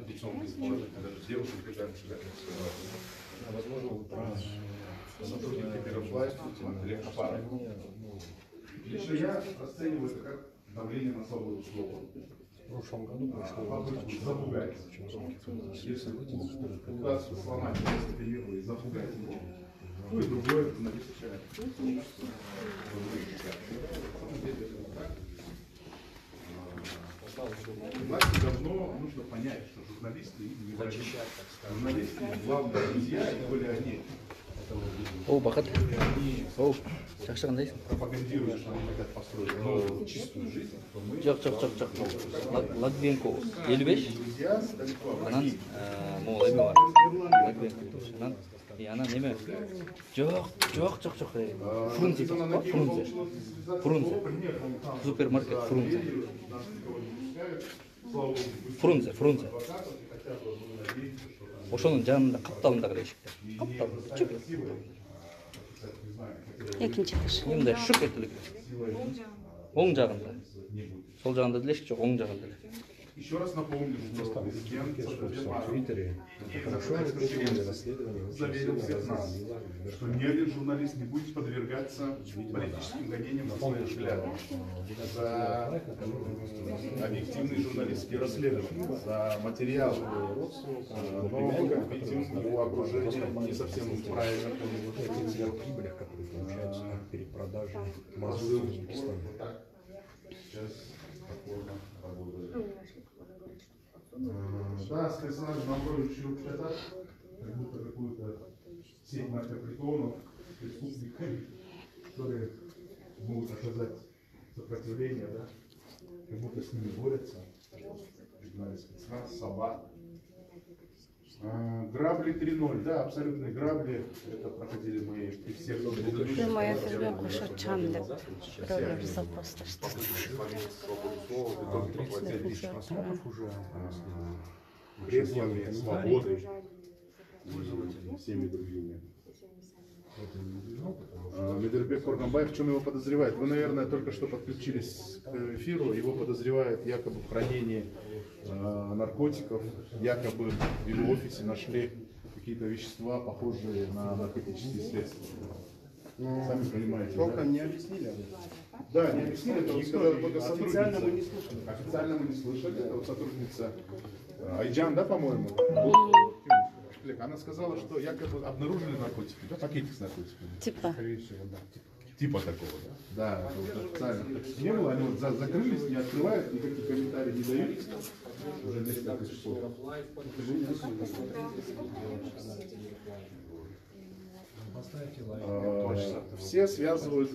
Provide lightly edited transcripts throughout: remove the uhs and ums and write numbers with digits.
операционных положений, даже с девушкой прижали. Возможно, сотрудники первопластия, легкопара. Лично я расцениваю это как давление на свободу слова. В прошлом году попытку запугать. Если удастся сломать его и запугать его, то и другое навещает. Власти давно нужно понять, что журналисты не защищают. Журналисты главные друзья, и были они. О, бахат. О, жақсы Пропагандируют, что они хотят построить новую чистую жизнь. жоқ лагбенко 55 анан могул эме бар лагбенко анан эме жоқ Фрунзе супермаркет Фрунзе ошонун жанында капталындагы эшикте каптал экинчи кыш мындай шук этилип оң жагында сол жагында деле эшик жок оң жагында эле. Еще раз напомню, что президент в Твиттере заверил всех нас, что ни один журналист не будет подвергаться политическим гонениям за свои взгляды, за объективные журналистские расследования, за материалы. Но, как видим, его окружение не совсем правильно о прибылях, которые получаются перед продажей мазута в Узбекистане. Сейчас спокойно работает. Да, спецназ наброющий общий атак, как будто какую-то сеть наркопритонов, преступников, которые могут оказать сопротивление, да, как будто с ними борются. Пригнали спецназ, собак. Грабли 3.0, да, абсолютные грабли. Это проходили мы при всех предыдущих. Моя ребенку шачан деп біреулер запосташты. Креслами, свободой, всеми другими. Медербек Курганбаев, в чем его подозревают? Вы, наверное, только что подключились к эфиру. Его подозревают якобы в хранении наркотиков. Якобы в его офисе нашли какие-то вещества, похожие на наркотические средства. Сами понимаете. Только не объяснили. Да, не объяснили, это вот сказала только сотрудница. Официально мы не слышали. Официально мы не слышали. Это вот сотрудница Айджан, да, по-моему? Она сказала, что якобы обнаружили наркотики, да, пакетик с наркотиками. Типа. Типа такого, да. Да, это вот официально не было, они вот закрылись, не открывают, никаких комментариев не дают. Уже несколько часов. Все связывают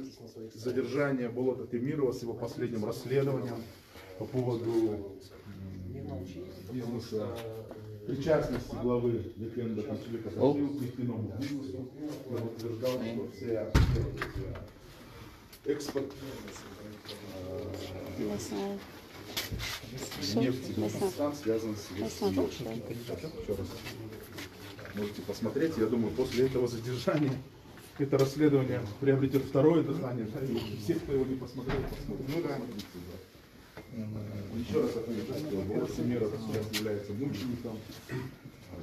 задержание Болота Темирова с его последним расследованием по поводу бизнеса, причастности главы Викенда Консулика к нефтяному бизнесу. Он утверждал, что все экспорт нефти в Узбекистан связан с его. Еще раз можете посмотреть. Я думаю, после этого задержания это расследование приобретет второе дыхание. Все, кто его не посмотрел, посмотрят. Ну да. Еще раз отмечу, что Болот Темиров сейчас является мучеником,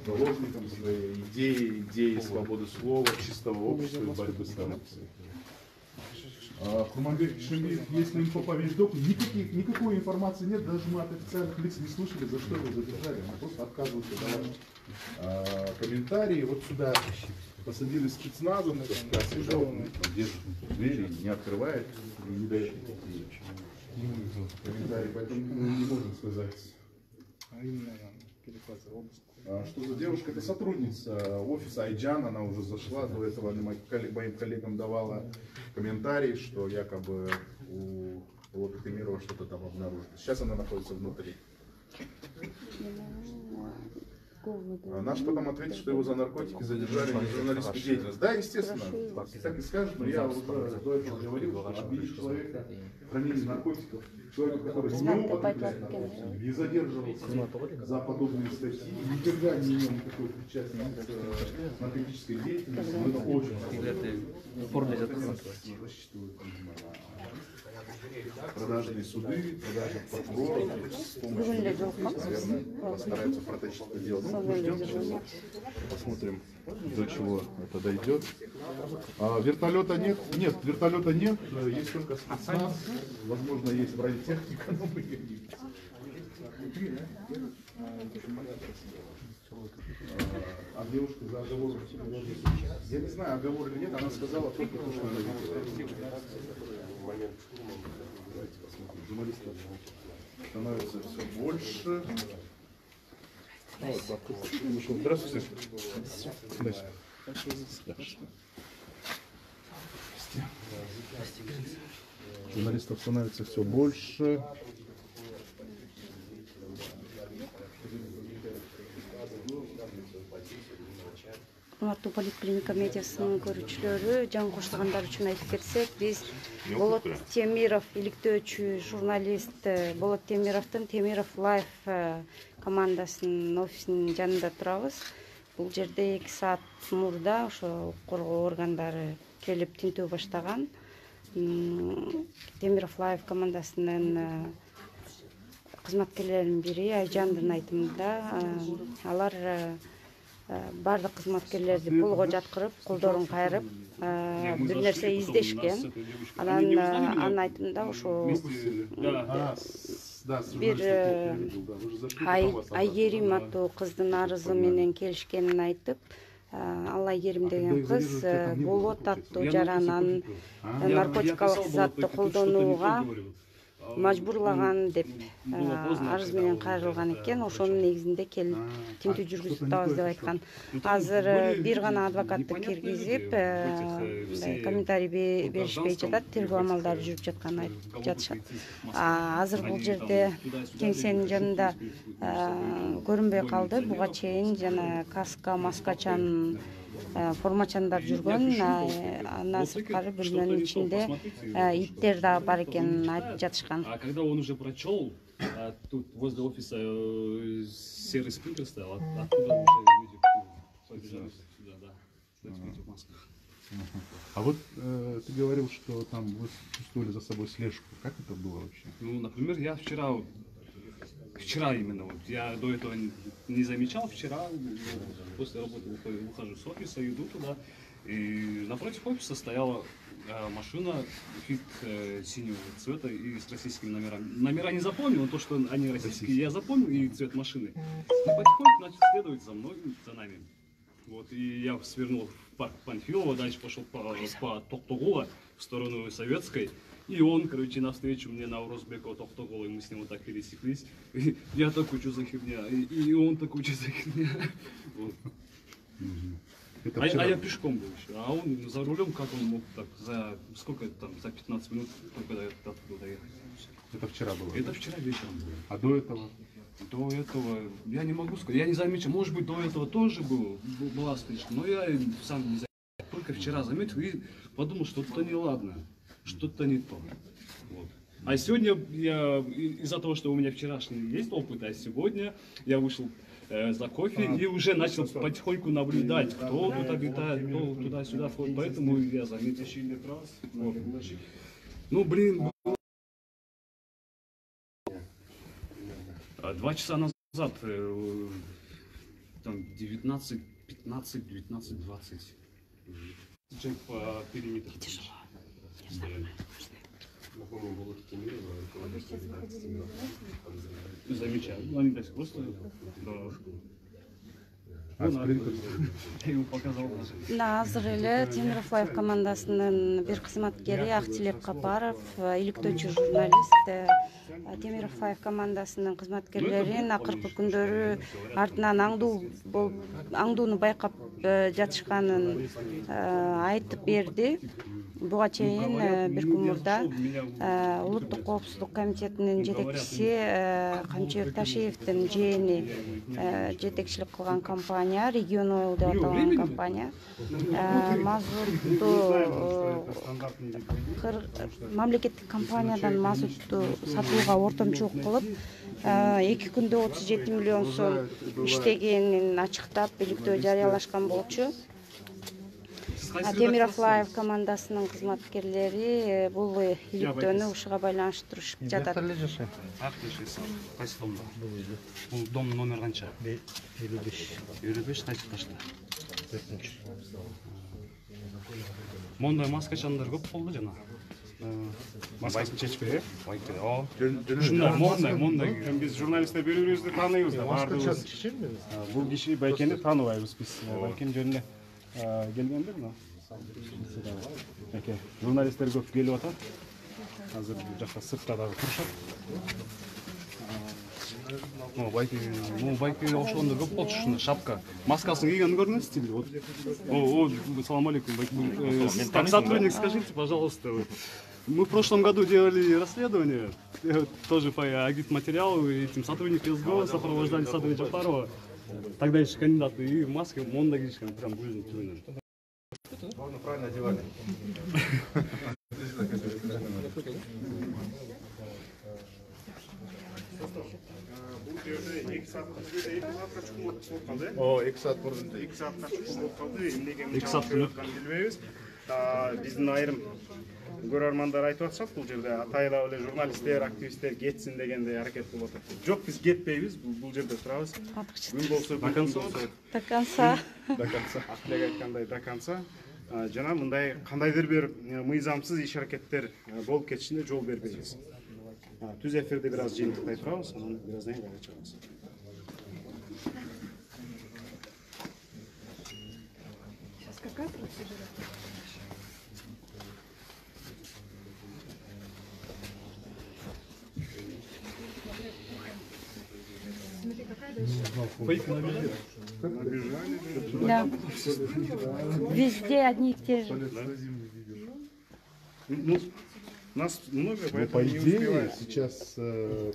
заложником своей идеи свободы слова, чистого общества и борьбы с коррупцией. Курманбек Кишимбиев, если инфо по вещдоку, никакой информации нет, даже мы от официальных лиц не слышали, за что его задержали. Мы просто отказываются давать комментарии. Вот сюда посадили спецназом, держит двери, не открывает и не дает комментарии, поэтому мы не можем сказать. Что за девушка? Это сотрудница офиса Айджан, она уже зашла, до этого она моим коллегам давала комментарий, что якобы у Болота Темирова что-то там обнаружили. Сейчас она находится внутри. Наш потом ответит, что его за наркотики задержали, не за журналистскую деятельность. Да, естественно, так и скажут, но я уже до этого говорил, что обидеть человека хранение наркотиков, человека, который не употребляет, не задерживался за подобные статьи, никогда не имел никакой причастности к наркотической деятельности, но это очень продажные суды, продажных прокуроров, с помощью, наверное, постараются протащить это дело. Ну, ждем сейчас, посмотрим, до чего это дойдет. Вертолета нет? Нет, вертолета нет, есть только спецназ, возможно, есть бронетехника, но мы ее не видим. А девушка за оговор, я не знаю, оговор или нет, она сказала только то, что она видела. Давайте посмотрим. Журналистов становится все больше. Здравствуйте. Журналистов становится все больше. Урматтуу поликлиника медиасынын көрүүчүлөрү, жаңы кошулгандар үчүн айтып кетсек, биз Болот Темиров, иликтөөчү журналист Болот Темировдун Темиров Лайф командасынын офисинин жанында турабыз. Бул жерде 2 саат мурда ошо коргоо органдары келип тинтүү баштаган. Темиров Лайф командасынын кызматкерлеринин бири Айжандын айтымында алар бардык кызматкерлерди полго жаткырып, колдорун кайрып, бир нерсе издешкен. Анын айтымында ошо бир Айгерим аттуу кыздын арызы менен келишкенин айтып, ал Айгерим деген кыз Болот аттуу жаранан наркотикалык затты колдонууга мажбурлаган деп арыз менен кайрылган экен. Ошонун негизинде келип тинтүү жүргүзүп атабыз деп айткан. Азыр бир гана адвокатты киргизип, комментарий беришпей жатат, тергөө амалдары жүрүп жатканын айтып жатышат. Азыр бул жерде кеңсенин жанында көрүнбөй калды. Буга чейин жана каска, маскачан, формачандар жүргөн. Андан сырткары бөлмөнүн ичинде иттер да бар экенин айтып жатышкан. А когда он уже прочел, тут возле офиса серый спикер стоял, оттуда уже люди побежали сюда, да. Кстати, в масках. А вот ты говорил, что там вы чувствовали за собой слежку. Как это было вообще? Ну, например, я вчера именно, вот, я до этого не замечал, вчера после работы выхожу с офиса, иду туда, и напротив офиса стояла машина фит синего цвета и с российскими номерами. Номера не запомнил, но то, что они российские, я запомнил, и цвет машины. И потихоньку начал следовать за мной, за нами. Вот, и я свернул в парк Панфилова, дальше пошел по Токтогула в сторону Советской. И он, короче, навстречу мне на Урозбекова Токтогула, и мы с ним вот так пересеклись. И я такой, что за херня? И он такой, что за херня? Вот. А я пешком был еще, а он за рулем, как он мог так за сколько там, за 15 минут только оттуда доехать. Это вчера было? Это вчера вечером было. А до этого? До этого я не могу сказать, я не заметил, может быть до этого тоже была слишком, но я сам не заметил. Только вчера заметил и подумал, что что-то неладно, что-то не то. Вот. А сегодня я из-за того, что у меня вчерашний есть опыт, а сегодня я вышел за кофе и уже начал потихоньку наблюдать, кто тут обитает, кто туда-сюда входит, поэтому я заметил. Вот. Ну блин, 2 часа назад, там 19:15, 19:20, человек по периметру. Замечаю. Ну, они так просто дорожку. Я ему показал. Азыр эле Темиров Лайф командасынын бир кызматкери Актилек Капаров, иликтөөчү журналист, Темиров Лайф командасынын кызматкерлерин акыркы күндөрү артынан аңдууну байкап жатышканын айтып берди. буга чейин бир күн мурда улуттук коопсуздук комитетинин жетекчиси Камчы Бекташиевдин жээни жетекчилик кылган компания Регион Ойл деп аталган компания мазутту мамлекеттик компаниядан мазутту сатууга ортомчулук кылып 2 күндө 37 миллион сом иштегенин ачыктап иликтөө жарыялашкан болчу. Темир Афлаев командасынын кызматкерлери бул иликтөөнү ушуга байланыштырышып жатат. Кайсы домдо? Бул дом номер канча? 55. 55 кайсы ташта? 4-чү. Мондай маскачандар көп болду жана. Маскасын чечпей, ушундай мондай. Биз журналисттер бири-бирибизди тааныйбыз да, баардыгыбыз. Бул киши Байкени тааныбайбыз биз. Байкен жөнүндө келгендир, но журналисттер көп келип атат. Азыр бул жакта сыртта дагы турушат. Байке ошондор көп болчу, ушундай шапка. Маскасын кийген көрүнөт стили. Вот. Салам алейкум. Как сотрудник, скажите, пожалуйста, мы в прошлом году делали расследование, тоже по агитматериалу, этим сотрудники СГО сопровождали Садовича Джафарова, тогда еще кандидаты, и в маске, монда гришками, прям блин. Главное, правильно одевали. О, 2 saat мурда 2 saatка чукул болуп калды. Эмнеге мынча билбейбиз. Биздин айрым көрөрмандар айтып атышат, бул жерде атайлап эле журналисттер, активисттер кетсин дегендей аракет болуп атат. Жок, биз кетпейбиз, бул жерде турабыз. Күн болсо до конца. До конца. До конца. Аклег айткандай до конца. Жана мындай кандайдыр бир мыйзамсыз иш аракеттер болуп кетишине жол бербейбиз. Түз эфирде бир аз жыйынтыктай турабыз, анан бираздан кийин кайра чыгабыз. Сейчас какая процедура? Смотри, какая дальше? Да. Везде одни и те же. Нас много, Но поэтому по не идее успеваем. сейчас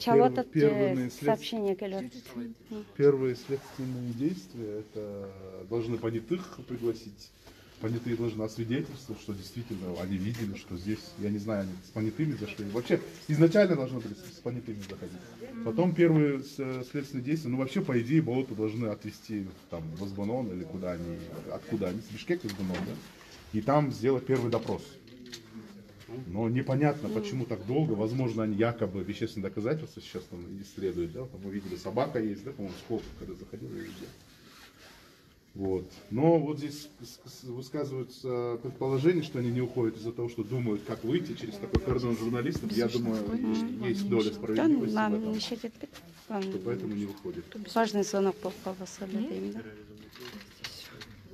Первые первые следственные действия это должны понятых пригласить. Понятые должны освидетельствовать, что действительно они видели, что здесь, я не знаю, они с понятыми зашли. Вообще изначально должны были с понятыми заходить. Потом первые следственные действия, ну вообще по идее болото должны отвезти там в Азбанон или куда они, откуда они, с Бишкека, Азбанон, да? И там сделать первый допрос. Но непонятно, почему так долго. Возможно, они якобы вещественные доказательства сейчас там исследуют. Да? Там мы видели, собака есть, да, по-моему, сколько, когда заходили везде. Вот. Но вот здесь высказываются предположения, что они не уходят из-за того, что думают, как выйти через такой кордон журналистов. Я думаю, есть доля справедливости в этом, что поэтому не уходит. Важный звонок по именно.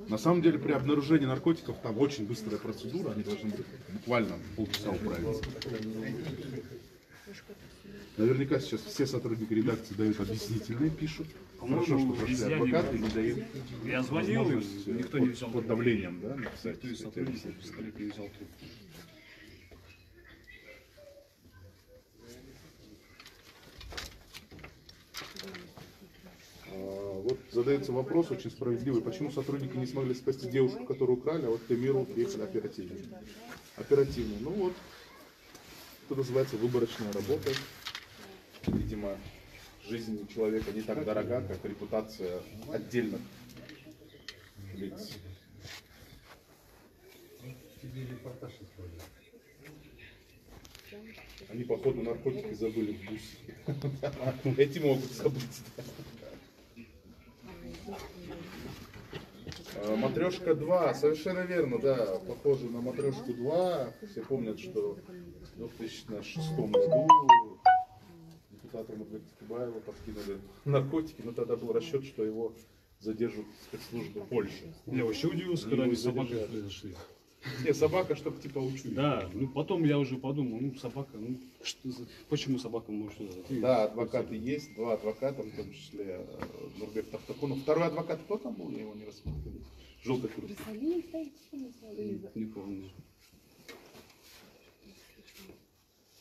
На самом деле, при обнаружении наркотиков там очень быстрая процедура, они должны быть буквально полчаса управиться. Наверняка сейчас все сотрудники редакции дают объяснительные, пишут. Хорошо, что прошли адвокаты, не дают. Я звонил, никто не взял. Под давлением, да, написать. Никто из сотрудников не взял трубку. Вот задается вопрос очень справедливый, почему сотрудники не смогли спасти девушку, которую украли, а вот Темиру приехали оперативно. Оперативно. Ну вот, это называется выборочная работа. Видимо, жизнь человека не так дорога, как репутация отдельных лиц. Они, походу, наркотики забыли в бусике. Эти могут забыть. Матрешка 2, совершенно верно, да, похоже на Матрешку 2. Все помнят, что в 2006 году депутату Мудрика Кибаева подкинули наркотики, но тогда был расчет, что его задержат спецслужбы Польши. Я вообще удивился, когда они с собакой произошли. Не, собака, чтобы типа учуять. Да, ну потом я уже подумал, ну собака, ну что за... почему собака может что-то? Да, адвокаты есть, 2 адвоката, в том числе Нурбек Тахтакунов. Второй адвокат кто там был, я его не рассмотрел. Желтый куртка. Не помню.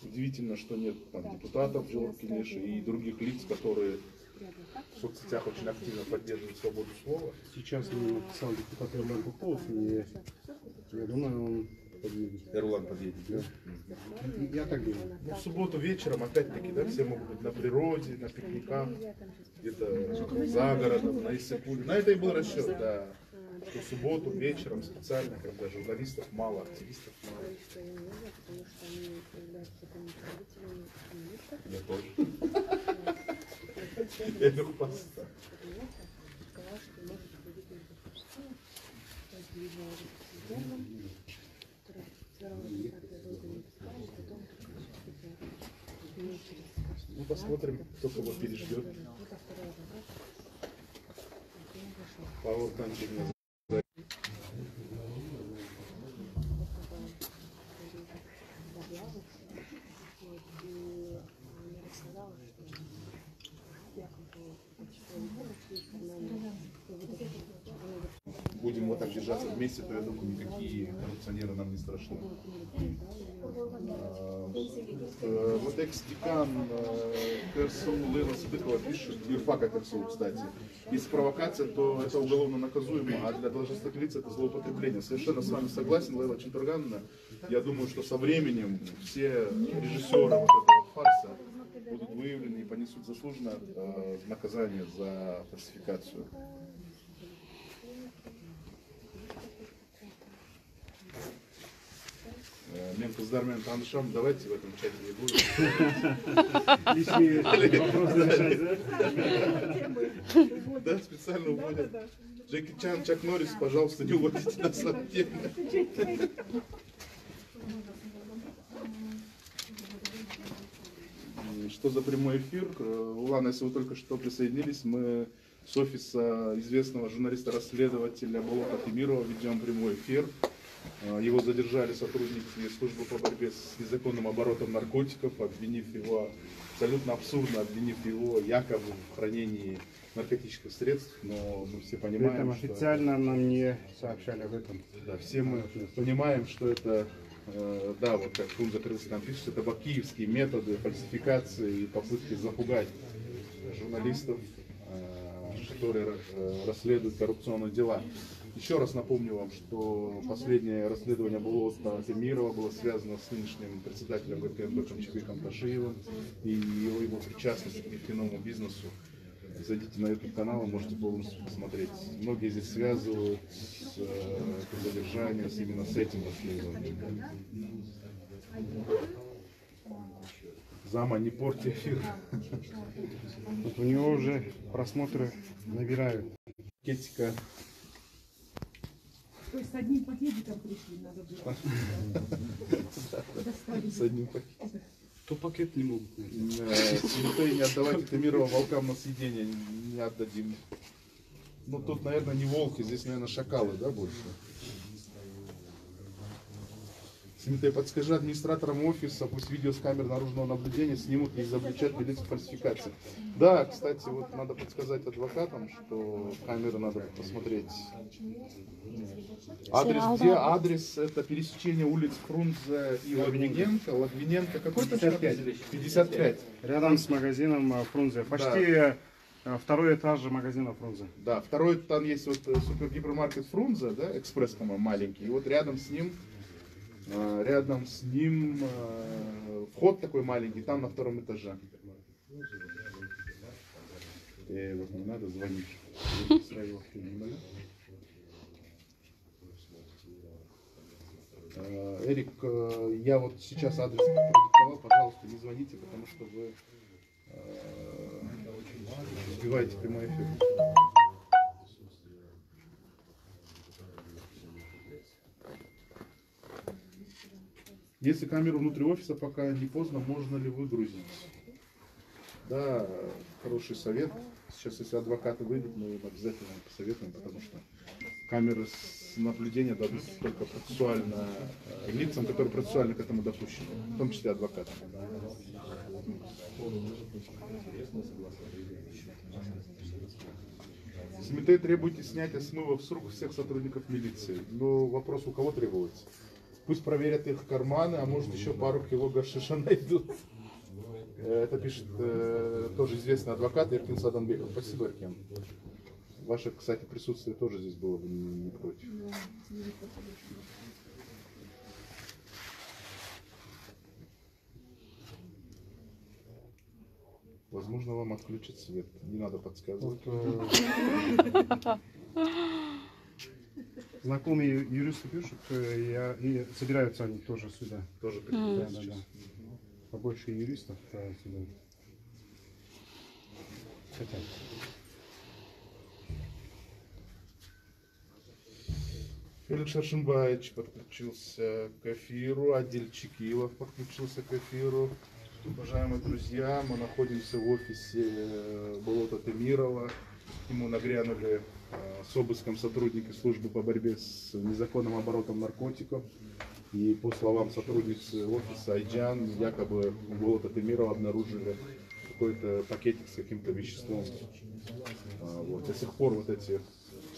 Удивительно, что нет там депутатов Джалаб-Кенеша и других лиц, которые в соцсетях очень активно поддерживают свободу слова. Сейчас мне написал депутат Эрлан Куколов, и я думаю, он подъедет. Эрлан подъедет, да? Я так думаю. Ну, в субботу вечером, опять-таки, да, все могут быть на природе, на пикниках, где-то за городом, на Иссыкуле. На это и был расчет, да. Что в субботу вечером специально, когда журналистов мало, активистов мало. Я тоже. Я беру поста. Ну, посмотрим, кто кого переждет. Павел Танчик нас. Будем вот так держаться вместе, то я думаю, никакие коррупционеры нам не страшны. Вот экс-декан КРСУ Лейла Садыкова пишет, юрфака КРСУ, кстати, если провокация, то это уголовно наказуемо, а для должностных лиц это злоупотребление. Совершенно с вами согласен, Лейла Чинтургановна. Я думаю, что со временем все режиссеры вот этого фарса будут выявлены и понесут заслуженное наказание за фальсификацию. Мен қыздармен танышам, давайте в этом чате не будем. Лишние вопросы решать, да? Да, специально уводят. Джеки Чан, Чак Норрис, пожалуйста, не уводите нас от темы. Что за прямой эфир? Улан, если вы только что присоединились, мы с офиса известного журналиста-расследователя Болота Темирова ведем прямой эфир. Его задержали сотрудники службы по борьбе с незаконным оборотом наркотиков, обвинив его, абсолютно абсурдно обвинив его якобы в хранении наркотических средств, но мы все понимаем, что... Официально нам не сообщали об этом. Да, все мы понимаем, что это, да, вот как Фрунзе там пишет, это бакиевские методы фальсификации и попытки запугать журналистов, которые расследуют коррупционные дела. Еще раз напомню вам, что последнее расследование Болота Темирова было связано с нынешним председателем ГКМБ Камчыбеком Ташиевым и его причастностью к нефтяному бизнесу. Зайдите на YouTube канал, можете полностью посмотреть. Многие здесь связывают задержание именно с этим расследованием. Зама, не порти эфир. Вот у него уже просмотры набирают. Кетика. То есть с одним пакетиком пришли, надо было. С одним пакетиком. То пакет не могут. Цветы не отдавайте Темирова волкам на съедение, не отдадим. Ну тут, наверное, не волки, здесь, наверное, шакалы, да, больше? Симитей, подскажи администраторам офиса, пусть видео с камер наружного наблюдения снимут и изобличат лиц фальсификации. Да, кстати, вот надо подсказать адвокатам, что камеры надо посмотреть. Адрес где? Адрес это пересечение улиц Фрунзе и Логвиненко. Логвиненко какой-то 55. 55. Рядом с магазином Фрунзе. Почти второй этаж магазина Фрунзе. Да, второй там есть вот супергипермаркет Фрунзе, да, экспресс, по-моему, маленький. И вот рядом с ним вход такой маленький, там на втором этаже. Вот не надо звонить. Эрик, я вот сейчас адрес продиктовал, пожалуйста, не звоните, потому что вы сбиваете прямой эфир. Если камеру внутри офиса пока не поздно, можно ли выгрузить? Да, хороший совет. Сейчас, если адвокаты выйдут, мы им обязательно посоветуем, потому что камеры с наблюдения дадут только процессуально лицам, которые процессуально к этому допущены, в том числе адвокатам. Сметей требуете снятия смыва с рук всех сотрудников милиции. Но вопрос, у кого требовать? Пусть проверят их карманы, а может еще пару кило гашиша найдут. Это пишет тоже известный адвокат Эркин Саданбеков. Спасибо, Эркин. Ваше, кстати, присутствие тоже здесь было бы не против. Возможно, вам отключат свет. Не надо подсказывать. Знакомые юристы пишут, и собираются они тоже сюда. Тоже Да. Побольше юристов сюда. Хотят. Феликс Аршинбаевич подключился к эфиру, Адиль Чекилов подключился к эфиру. Уважаемые друзья, мы находимся в офисе Болота Темирова. Ему нагрянули с обыском сотрудники службы по борьбе с незаконным оборотом наркотиков. И по словам сотрудницы офиса Айджан, якобы у Болота Темирова обнаружили какой-то пакетик с каким-то веществом. Вот. До сих пор вот эти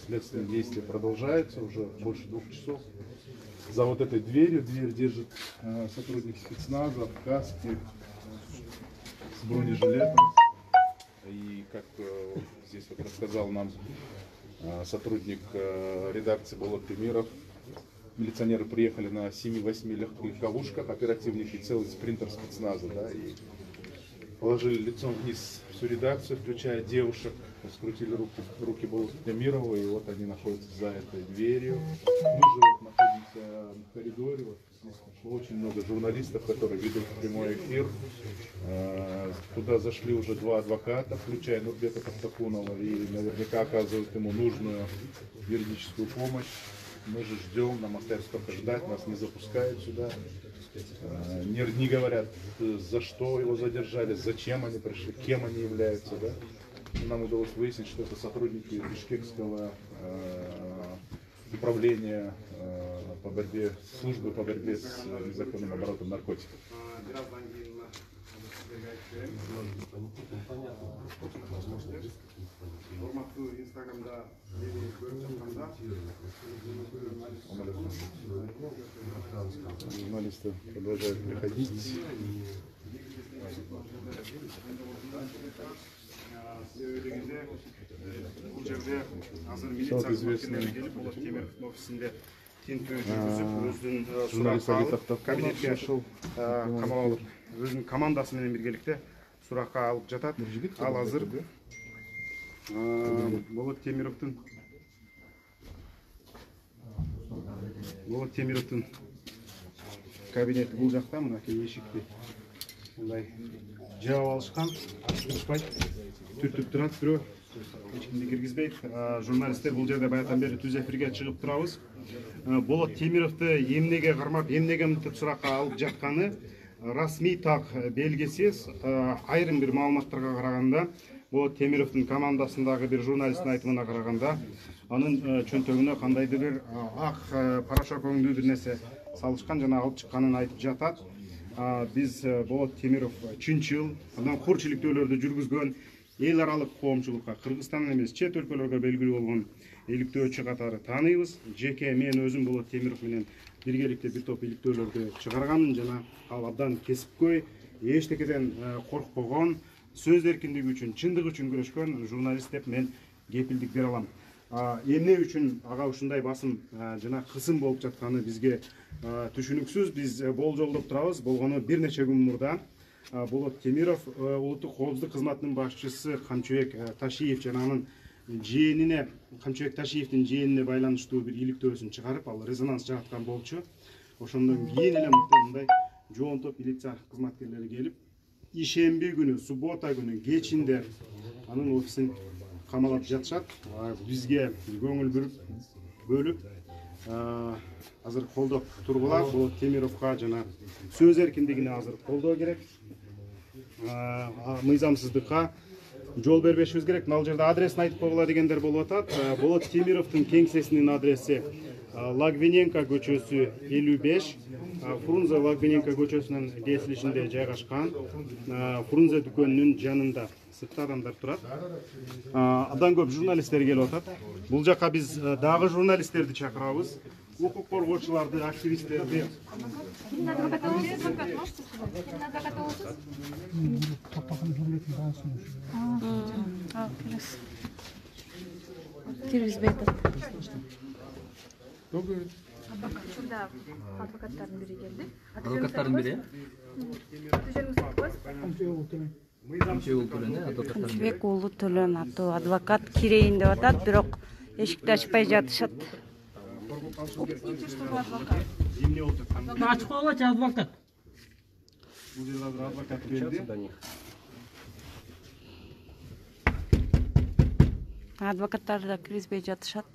следственные действия продолжаются уже больше 2 часов. За вот этой дверью, дверь держит сотрудник спецназа в каске с бронежилетом. И как здесь вот рассказал нам сотрудник редакции Болот Темиров, милиционеры приехали на 7-8 легковушках, оперативники, целый спринтер спецназа, да, и положили лицом вниз всю редакцию, включая девушек, скрутили руки Болота Темирова, и вот они находятся за этой дверью. Мы же вот находимся в коридоре, вот здесь очень много журналистов, которые ведут прямой эфир. Туда зашли уже 2 адвоката, включая Нурбека Тавтакунова, и наверняка оказывают ему нужную юридическую помощь. Мы же ждем, нам остается только ждать, нас не запускают сюда. Не говорят, за что его задержали, зачем они пришли, кем они являются. Да? Нам удалось выяснить, что это сотрудники бишкекского управления по борьбе, службы по борьбе с незаконным оборотом наркотиков. Журналисты продолжают приходить. Çok известный журналист Агит Автопкабинет пришел. Өзінің командасымен біргелікте сұраққа алып жатады. Ал азыр Болот Темировтың кабинеті бұл жақта, мына ешікте. Ондай жауап алышқан, ашпай, түртіп тұрады біреу. Ешкімді кіргізбейді. Журналистер бұл жерде баяғыдан бері түз эфирге шығып тұрамыз. Болот Темировты емнеге қармап, емнеге ұмытып сұраққа алып жатқаны расми тақ белгісіз. Айрым бір маалыматтарға қарағанда, Болот Темировтың командасындағы бір журналистің айтымына қарағанда, анын чөнтөгүнө кандайдыр бир ак порошок өңдүү бир нерсе салышкан жана алып чыкканын айтып жатат. Биз Болот Темиров чынчыл, андан хур чиликтөөлөрдү жүргүзгөн, эл аралык коомчулукка, Кыргызстандан эмес, чет өлкөлөргө белгилүү болгон иликтөөчү катары тааныйбыз. Жеке мен өзүм Болот Темиров менен биргеликте бир топ иликтөөлөрдү чыгарганмын жана ал абдан кесипкөй, эчтекеден коркпогон, сөз эркиндиги үчүн, чындык үчүн күрөшкөн журналист деп мен кепилдик бере алам. Эмне үчүн ага ушундай басым жана кысым болуп жатканы бизге түшүнүксүз. Биз болжолдоп турабыз. Болгону бир нече күн мурда Болот Темиров улуттук коопсуздук кызматынын башчысы Камчыбек Ташиев жана анын жээнине, Камчыбек Ташиевдин жээнине байланыштуу бир иликтөөсүн чыгарып, ал резонанс жараткан болчу. Ошондон кийин эле мындай жоон топ милиция кызматкерлери келип, ишемби күнү, суббота күнү кечинде анын офисин камалап жатышат. Бизге көңүл бөлүп, азыр колдоп тургула. Болот Темировго жана сөз эркиндигине азыр колдоо керек. Мыйзамсыздыкка жол бербешибиз керек. Ал жерде адресин айтып койгула дегендер болуп атат. Болот Темировдун кеңсесинин адреси Лагвиненко көчөсү 55, Фрунзе Лагвиненко көчөсүнүн кесилишинде жайгашкан. Фрунзе дүкөнүнүн жанында сыртта адамдар турат. Абдан көп журналисттер келип атат. Бул жака биз дагы журналисттерди чакырабыз. укук коргоочуларды, активисттерди. Кимдин адвокаты болосуз? Можете сказать? Кимдин адвокаты болосуз? Киргизбей атат. Ушунда адвокаттардын бири келди. Адвокаттардын бири? Камчыбек уулу Төлөн, адвокаттардын бири. Камчыбек уулу Төлөн аттуу адвокат кирейин деп атат, бирок эшикти ачпай жатышат. Эмне болуп жаткан? Ачып койгочу адвокат. Бул жерде азыр адвокат келди. Адвокаттар да киргизбей жатышат.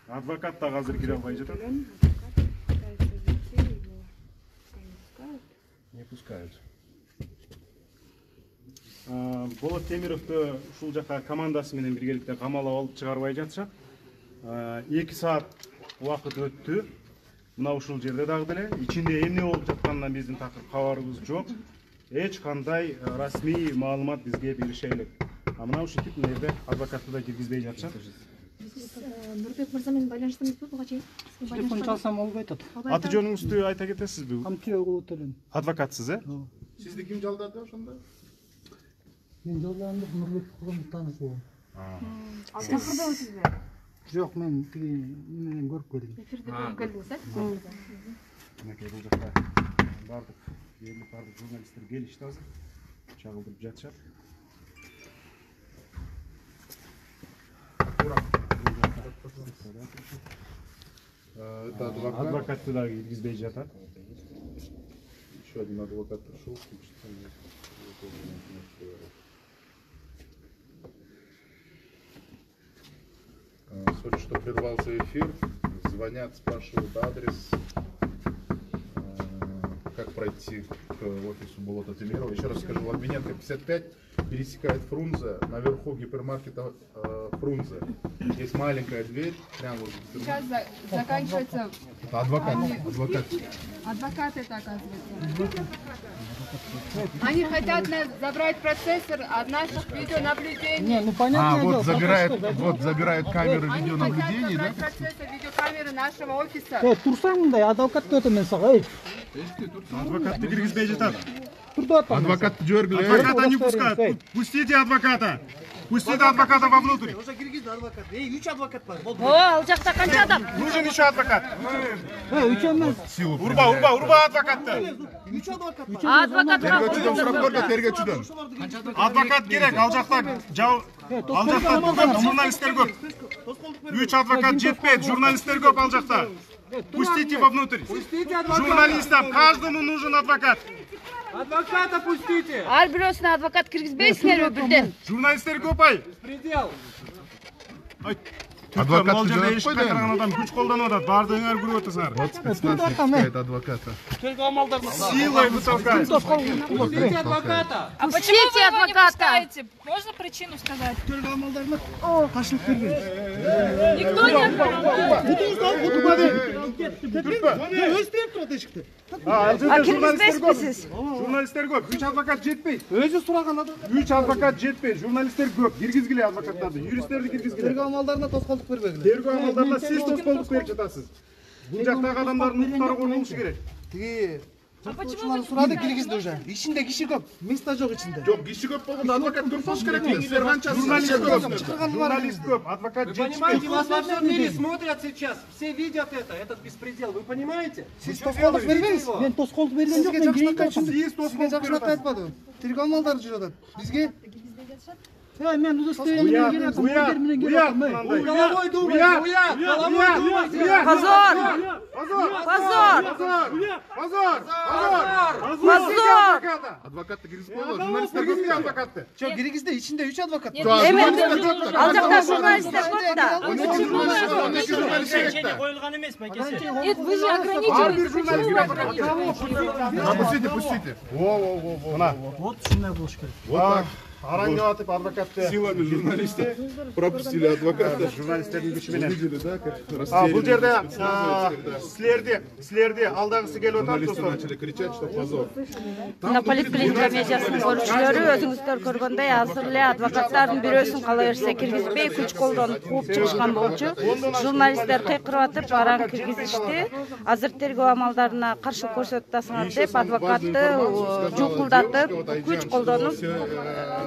Адвокат да азыр кире албай жатат. Не пускают. Болот Темировду ушул жака командасы менен биргеликте камалап алып чыгарбай жатышат. 2 саат убакыт өттү. Мына ушул жерде дагы деле ичинде эмне болуп жатканынан биздин такыр кабарыбыз жок. Эч кандай расмий маалымат бизге берише элек. Мына ушинтип мына жерде адвокатты да киргизбей жатышат. Нурбек мырза менен байланыштыңызбы буга чейин? Телефон чалсам албай атат. Аты жөнүңүздү айта кетесизби? Камчыбек уулу Төлөн. Адвокатсыз, э? Сизди ким жалдады ошондо? Мен жолдондук Нурбек кылган таанысыбы. Ал чакырды өзүзбү? Жок, мен тиги менен көрүп келдим. Эфирде көрүп келдиңиз, э? Мынакей бул жакта бардык бардык журналисттер келишти азыр. Чагылдырып жатышат. Это адвокат. Адвокатты да киргизбей жатат. Еще один адвокат пришел. Сори, что прервался эфир. Звонят, спрашивают адрес. Как пройти к офису Болота Темирова. Еще раз скажу, Лагминенко 55, пересекает Фрунзе, наверху гипермаркета Фрунзе. Есть маленькая дверь, прямо вот. Сейчас заканчивается. Адвокат. Адвокат это оказывается. Они хотят забрать процессор от наших видеонаблюдений. Не, ну понятно. Вот забирают камеры видеонаблюдения, да? Процессор видеокамеры нашего офиса. Турсаң мындай адвокатты өтө мен сага. Адвокатты киргизбей жатат. Адвокатты жібергіле. Адвоката не пускают. Пустите адвоката. Пустите адвоката вовнутрь. Уже киргизди адвокат. 3 адвокат бар. Ал жакта канча адам? Нужен еще адвокат. 3 эмес. Урба адвокатты. 3 адвокат. Адвокатка Тергөөчүдөн. Адвокат керек. Ал жакта журналисттер көп. 3 адвокат жетпейт. Журналисттер көп ал жакта. Пустите вовнутрь. Журналистам каждому нужен адвокат. Адвоката пустите. ар бирөөсүнө адвокат киргизбейсиңерби бирден? Журналисттер көп ай. Предел. Адвокат кайраган адам күч колдонуп атат. Бардыгыңар күрүп атасыңар. Вот спецназ пускает адвоката. Төлгө амалдарына. Силой вытолкает. Пустите адвоката. А почему вы его не пускаете? Можно причину сказать? Төлгө амалдарына каршылык берген. Никто не Өз берип турат эшикти. Киргизбейсизбисиз? Журналисттер көп. 3 адвокат жетпейт. Өзү сураган адам. 3 адвокат жетпейт. Журналисттер көп. Киргизгиле адвокаттарды, юристтерди киргизгиле. Тергөө амалдарына тоскоолдук бербегиле. Тергөө амалдарына сиз тоскоолдук берип жатасыз. Бул жактагы адамдардын укуктары корголушу керек. Тиги Почему сурады киргизди уже. Ичинде киши көп. Место жок ичинде. Жок, киши көп болгондо адвокат көп болуш керек. Силер канчасы? Журналист көп, адвокат Понимаете, вас во всем мире жетишпейт. смотрят сейчас. Все видят это, этот беспредел. Вы понимаете? Сиз тоскоолдук бербеңиз. Мен тоскоолдук берген жок. Сизге жакшылык айтпадым. Тергөө амалдары жүрүп атат. Бизге мен удостоверение менен келем. Позор! Адвокатты киргизип койгон. Журналисттер көп да адвокатты. Жок, киргизди, ичинде 3 адвокат. Ал жакта журналисттер көп да. Коюлган эмес, байкеси. Нет, вы же ограничиваете. Пустите. Во. Вот ушундай болуш керек. Вот так. Аран деп атып адвокатты. Силами журналисты пропустили адвоката. Журналистердің күшіменен. Увидели, да, как Бұл жерде растерянность, сілерде алдағысы келіп отыр журналисты достар. начали кричать, что позор. мына поликлиника медиасынын көрүүчүлөрү өзүңүздөр көргөндөй азыр эле адвокаттардын бирөөсүн кала берсе киргизбей күч колдонуп кууп чыгышкан болчу. Журналисттер кыйкырып атып аран киргизишти. Азыр тергөө амалдарына каршы көрсөтасыңар деп адвокатты жукулдатып күч колдонуп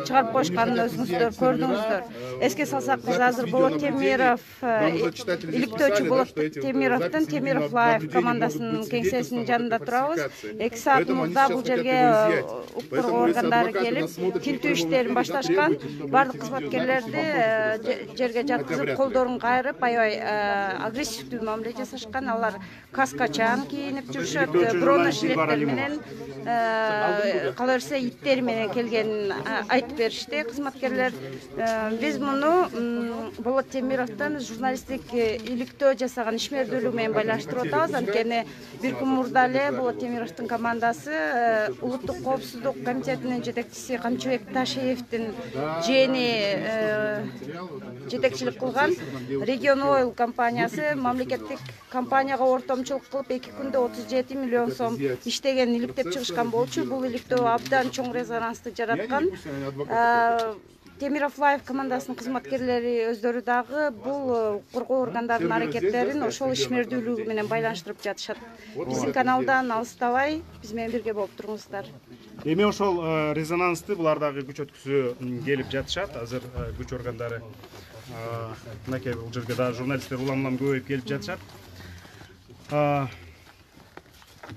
чыгарып коюшканын өзүңүздөр көрдүңүздөр. Эске салсак биз азыр Болот Темиров иликтөөчү Болот Темировдун Темиров Лайв командасынын кеңсесинин жанында турабыз. 2 саат мурда бул жерге укук коргоо органдары келип тинтүү иштерин башташкан. Бардык кызматкерлерди жерге жаткызып, колдорун кайрып, аябай агрессивдүү мамиле жасашкан. Алар каска-чаң кийинип жүрүшөт, бронежилеттер менен, кала берсе иттери менен келгенин айтып беришти кызматкерлер. Биз муну Болот Темировдун журналисттик иликтөө жасаган ишмердүүлүгү менен байланыштырып атабыз. Анткени бир күн мурда эле Болот Темировдун командасы Улуттук коопсуздук комитетинин жетекчиси Камчыбек Ташиевдин жэни жетекчилик кылган Region Oil компаниясы мамлекеттик компанияга ортомчулук кылып 2 күндө 37 миллион сом иштеген иликтеп чыгышкан болчу. Бул иликтөө абдан чоң резонансты жараткан. Темиров Лайв командасынын кызматкерлери өздөрү дагы бул коргоо органдарынын аракеттерин ошол ишмердүүлүгү менен байланыштырып жатышат. Биздин каналдан алыстабай, биз менен бирге болуп туруңуздар. Эми ошол резонансты булар дагы күч өткүзүү келип жатышат. Азыр күч органдары мынакей бул жерге дагы журналисттер улам-улам көбөйүп келип жатышат.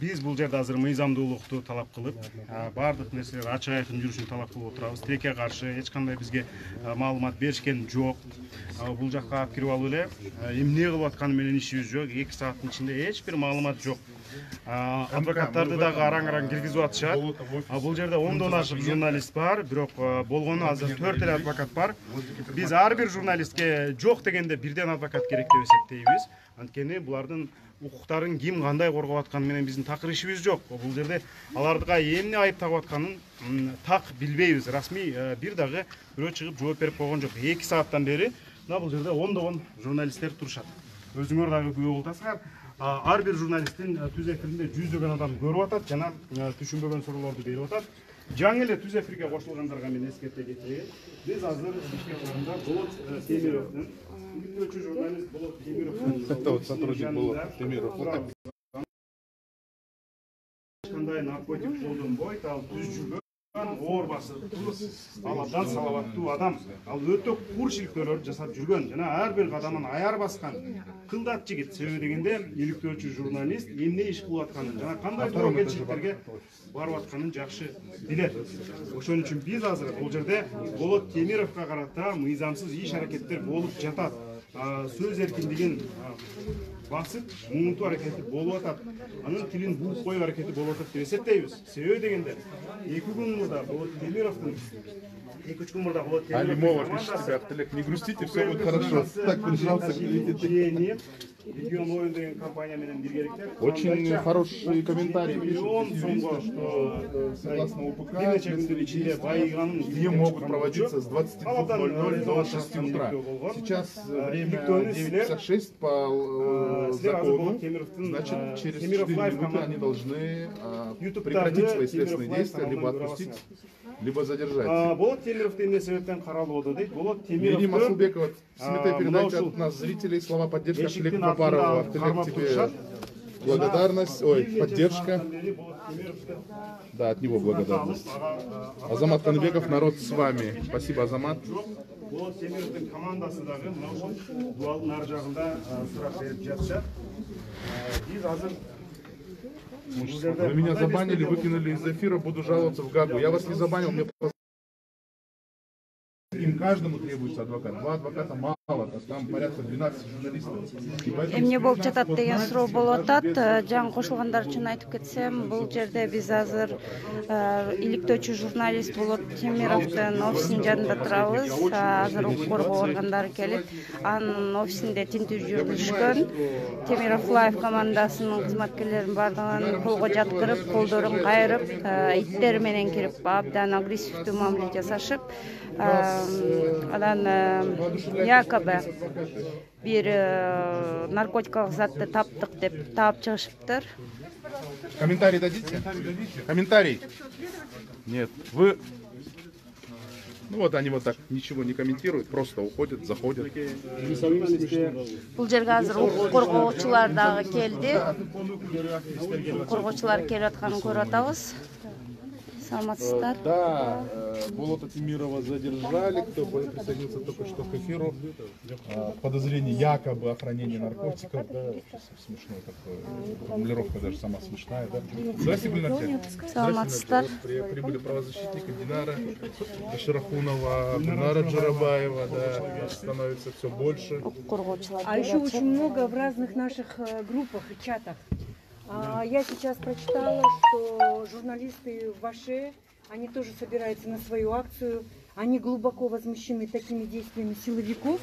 Биз бул жерде азыр мыйзамдуулукту талап кылып, бардык нерселер ачык айкын жүрүшүн талап кылып отурабыз. Тилекке каршы эч кандай бизге маалымат беришкен жок. Бул жакка алып кирип алып эле эмне кылып атканы менен ишибиз жок. 2 сааттын ичинде эч бир маалымат жок. Адвокаттарды дагы араң-араң киргизип атышат. Бул жерде 10дон ашык журналист бар, бирок болгону азыр 4 эле адвокат бар. Биз ар бир журналистке жок дегенде бирден адвокат керек деп эсептейбиз. Анткени булардын укуктарын ким кандай коргоп атканы менен биздин такыр ишибиз жок. Бул жерде алардыга эмне айып тагып атканын так билбейбиз. Расмий бир дагы бирөө чыгып жооп берип койгон жок. 2 сааттан бери мына бул жерде 10догон журналисттер турушат. Өзүңөр дагы күбө болтасыңар. Ар бир журналисттин түз эфиринде 100 адам көрүп атат жана түшүнбөгөн суроолорду берип атат. Жаңы эле түз эфирге кошулгандарга мен эскерте кетейин. Биз азыр ишке турганда Болот Темировдун иликтөөчү журналист Болот Темировдун Это вот сотрудник Болот Темиров. кандай наркотик колдонбойт, ал түз жүргөн оор басып, ал абдан салаваттуу адам. Ал өтө кур шиликтөөлөрдү жасап жүргөн жана ар бир кадамын аяр баскан кылдат жигит. Себеби дегенде иликтөөчү журналист эмне иш кылып атканын жана кандай жоопкерчиликтерге барып атканын жакшы билет. Ошон үчүн биз азыр бул жерде Болот Темировго карата мыйзамсыз иш аракеттер болуп жатат. Сөз эркиндигин басып, муунтуу аракети болуп атат. Анын тилин бууп коюу аракети болуп атат деп эсептейбиз. Себеби дегенде 2 күн мурда Болот Темировдун 2-3 күн мурда Болот Алимова пишет тебя, Олег, не грустите, все будет хорошо. Так прижался к Region Oil деген компания менен биргеликте. Очень хорошие комментарии пишут. Согласно УПК, где могут проводиться с 22:00 до 6 утра. Сейчас время 9:56 по закону. Значит, через 4 минуты они должны прекратить свои следственные действия, либо отпустить, либо задержать. Болот Темировду эмне себептен каралып отур дейт. Болот Ирина Масулбекова, сметай передайте от нас зрителей слова поддержки Олег Папарова. Олег, тебе благодарность, поддержка. Да, от него благодарность. Азамат Каныбеков, народ с вами. Спасибо, Азамат. Болот Темировдун командасы дагы мына ошол дуалдын ар жагында сурап берип жатышат. Биз азыр Вы меня забанили, выкинули из эфира, буду жаловаться в Гагу. Я вас не забанил, мне им каждому требуется адвокат. 2 адвоката мало, там порядка 12 журналистов. Эмне болуп жатат деген суроо болуп атат. Жаңы кошулгандар үчүн айтып кетсем, бул жерде биз азыр иликтөөчү журналист Болот Темировдун офисинин жанында турабыз. Азыр укук коргоо органдары келип, анын офисинде тинтүү жүргүзүшкөн. Темиров Лайф командасынын кызматкерлеринин бардыгын колго жаткырып, колдорун кайрып, иттер менен кирип, абдан агрессивдүү мамиле жасашып, анан якобы бир наркотикалык затты таптык деп таап чыгышыптыр. Комментарий дадите? Комментарий? Нет. Вы... Ну вот они вот так ничего не комментируют, просто уходят, заходят. Бул жерге азыр укук коргоочулар дагы келди. Коргоочулар келип атканын көрүп атабыз. Саламатсыздар. Да, Болота Темирова задержали, кто присоединился только что к эфиру. Подозрение якобы охранения наркотиков, да, смешное такое, формулировка даже сама смешная, да. Здравствуйте, Гульнар. Саламатсыздар. Прибыли правозащитника Динара Шарахунова, Гульнара Джарабаева, да, становится все больше. А еще очень много в разных наших группах и чатах. Я сейчас прочитала, что журналисты в Аше, они тоже собираются на свою акцию. Они глубоко возмущены такими действиями силовиков.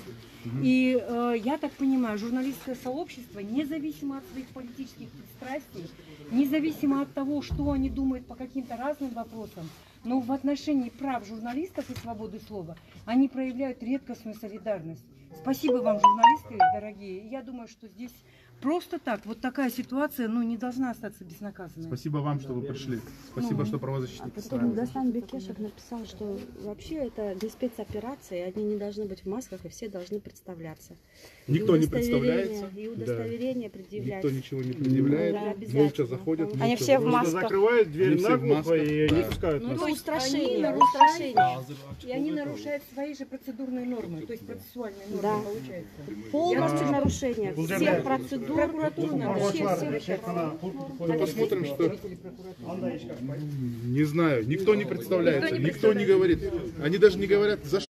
И я так понимаю, журналистское сообщество, независимо от своих политических пристрастий, независимо от того, что они думают по каким-то разным вопросам, но в отношении прав журналистов и свободы слова они проявляют редкостную солидарность. Спасибо вам, журналисты дорогие. Я думаю, что здесь просто так, вот такая ситуация, ну, не должна остаться безнаказанной. Спасибо вам, что вы пришли. Спасибо, что правозащитники с нами. Дастан Бекешев написал, что вообще это не спецоперации, они не должны быть в масках, и все должны представляться. Никто не представляется. И удостоверение предъявлять. Никто ничего не предъявляет, молча заходят. Они все в масках. Закрывают дверь наглухо и не пускают Ну, нас. это устрашение. И они нарушают свои же процедурные нормы, то есть процессуальные нормы, получается. Полностью нарушение всех процедур. Прокуратура нарушает всех. Посмотрим, что... Не знаю, никто не представляется, никто не говорит. Они даже не говорят, за что.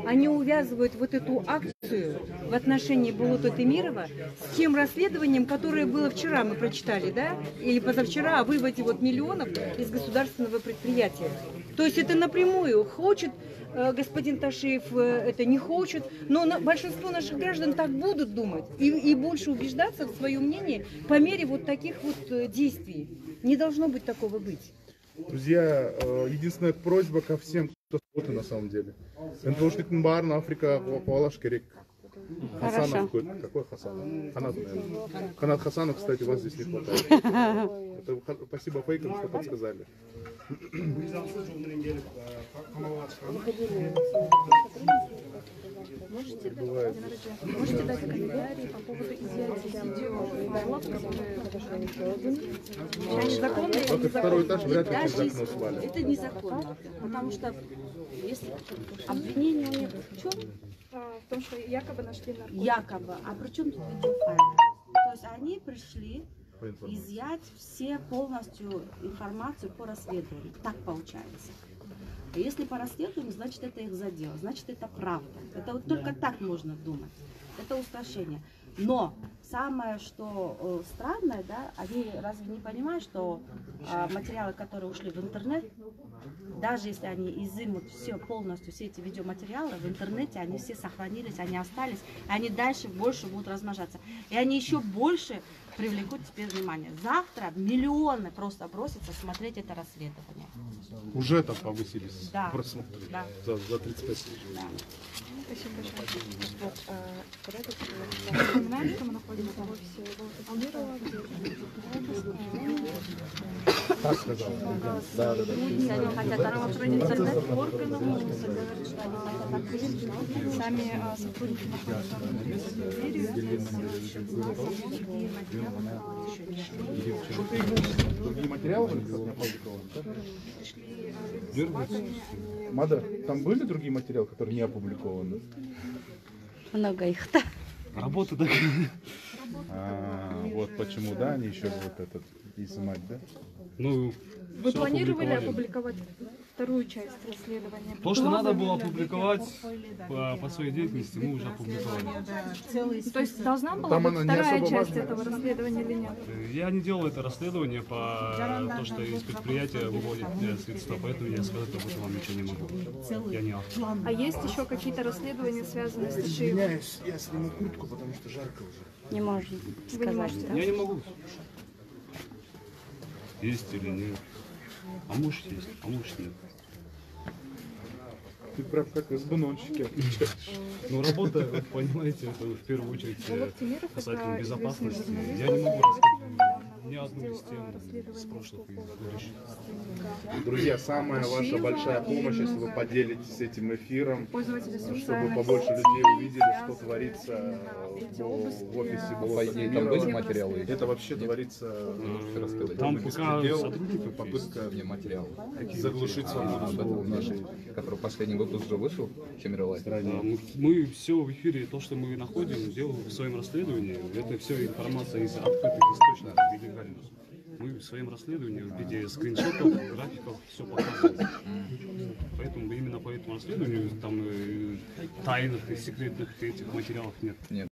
Они увязывают вот эту акцию в отношении Болота Темирова с тем расследованием, которое было вчера, мы прочитали, да, или позавчера, о выводе вот миллионов из государственного предприятия. То есть это напрямую хочет господин Ташиев, это не хочет, но большинство наших граждан так будут думать и больше убеждаться в своем мнении по мере вот таких вот действий. Не должно быть такого быть. Друзья, единственная просьба ко всем, кто смотрит на самом деле. НПОшниктің барын Африка қуалаш керек. Хасанов, какой Хасанов? Ханат, наверное. Ханат Хасанов, кстати, вас здесь не хватает. Это, спасибо фейкам, что подсказали. Можете дать комментарии по поводу изъятия видео, Вот и второй этаж вряд ли через окно свалят. Это незаконно, потому что если обвинение у них в чем? В том, что якобы нашли наркотики. Якобы. А при чем тут видеофайлы? То есть они пришли изъять все полностью информацию по расследованию. Так получается. Если по расследованию, значит это их задел, значит это правда. Это вот только так можно думать. Это устрашение. Но самое, что странное, да, они разве не понимают, что материалы, которые ушли в интернет, даже если они изымут все полностью, все эти видеоматериалы в интернете, они все сохранились, они остались, и они дальше больше будут размножаться. И они еще больше привлекут теперь внимание. Завтра миллионы просто бросятся смотреть это расследование. Уже там повысились просмотры за 35 тысяч. Да. Спасибо большое. Напоминаем, что мы находимся в офисе Болота Темирова. Так сказал. Да. Если они хотят открыть интернет-органы, Сами сотрудники находятся в двери. Другие материалы были не опубликованы? Мада, там были другие материалы, которые не опубликованы? Много их-то. Работа такая. Вот почему, да, они еще вот этот изымать, да? Ну, Вы планировали опубликовать? вторую часть расследования. То, что надо было опубликовать по своей деятельности, мы уже опубликовали. То есть должна была быть вторая часть этого расследования или нет? Я не делал это расследование по то, что из предприятия выводят средства, поэтому я сказать об этом вам ничего не могу. Я не автор. А есть еще какие-то расследования, связанные с Ташиевым? Я сниму куртку, потому что жарко уже. Не можно Вы не сказать, можете? да? Я не могу. Есть или нет. А может есть, а может нет. Ты прям как СБНовщики отвечаешь. Ну, работа, вы понимаете, это в первую очередь Олег Тимиров — касательно это безопасности. известный журналист, Я не могу рассказать ни одну из тем расследование с прошлых и будущих. Друзья, самая ваша большая помощь, если вы поделитесь этим эфиром, Пользователи чтобы побольше людей увидели, что творится в офисе Болота. Там были материалы? Это вообще творится Там пока беспредел, сотрудников попытка Мне материалы. заглушить свободу нашей. Который последний выпуск уже вышел, Чемерлайн. Да, мы все в эфире, то, что мы находим, делаем в своем расследовании, это все информация из открытых источников, легально. Мы в своем расследовании в виде скриншотов, графиков все показываем. Поэтому именно по этому расследованию там тайных и секретных этих материалов нет.